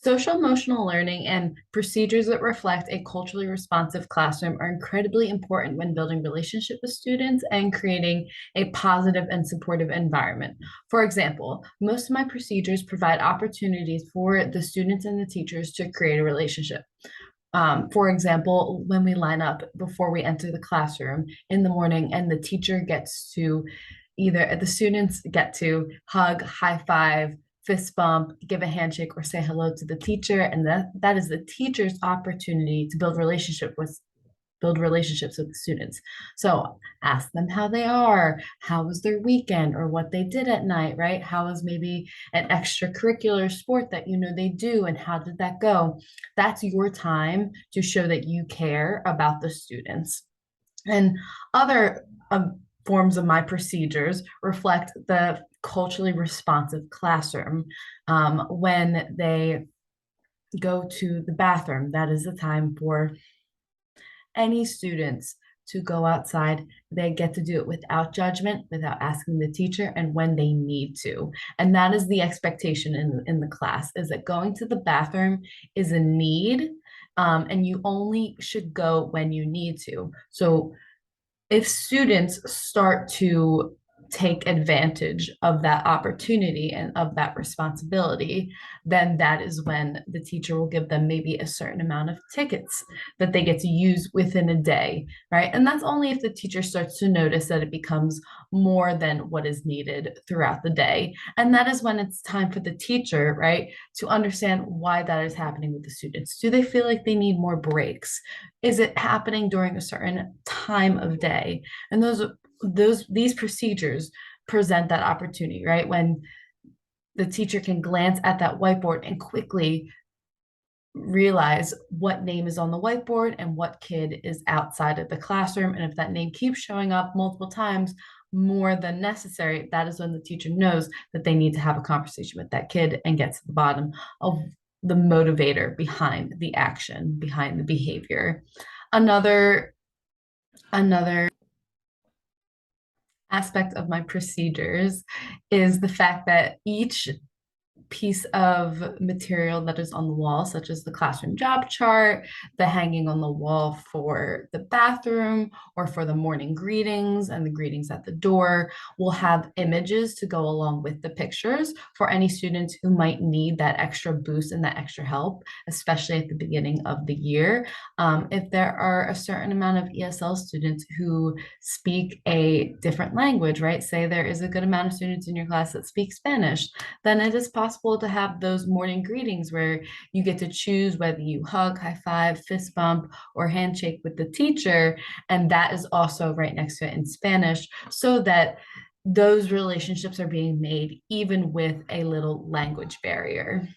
Social emotional learning and procedures that reflect a culturally responsive classroom are incredibly important when building relationship with students and creating a positive and supportive environment. For example, most of my procedures provide opportunities for the students and the teachers to create a relationship. For example, when we line up before we enter the classroom in the morning and the teacher gets to either the students get to hug, high five, fist bump, give a handshake, or say hello to the teacher. And that is the teacher's opportunity to build relationships with the students. So ask them how they are, how was their weekend, or what they did at night, right? How was maybe an extracurricular sport that you know they do, and how did that go? That's your time to show that you care about the students. And other forms of my procedures reflect the culturally responsive classroom. When they go to the bathroom, that is the time for any students to go outside. They get to do it without judgment, without asking the teacher, and when they need to. And that is the expectation in the class, is that going to the bathroom is a need, and you only should go when you need to. So if students start to take advantage of that opportunity and of that responsibility, then that is when the teacher will give them maybe a certain amount of tickets that they get to use within a day, right? And that's only if the teacher starts to notice that it becomes more than what is needed throughout the day. And that is when it's time for the teacher, right, to understand why that is happening with the students. Do they feel like they need more breaks? Is it happening during a certain time of day? And these procedures present that opportunity, right? When the teacher can glance at that whiteboard and quickly realize what name is on the whiteboard and what kid is outside of the classroom. And if that name keeps showing up multiple times, more than necessary, that is when the teacher knows that they need to have a conversation with that kid and get to the bottom of the motivator behind the action, behind the behavior. Another aspect of my procedures is the fact that each piece of material that is on the wall, such as the classroom job chart, the hanging on the wall for the bathroom or for the morning greetings and the greetings at the door, will have images to go along with the pictures for any students who might need that extra boost and that extra help, especially at the beginning of the year. If there are a certain amount of ESL students who speak a different language, right? Say there is a good amount of students in your class that speak Spanish, then it is possible to have those morning greetings where you get to choose whether you hug, high five, fist bump, or handshake with the teacher. And that is also right next to it in Spanish, so that those relationships are being made even with a little language barrier.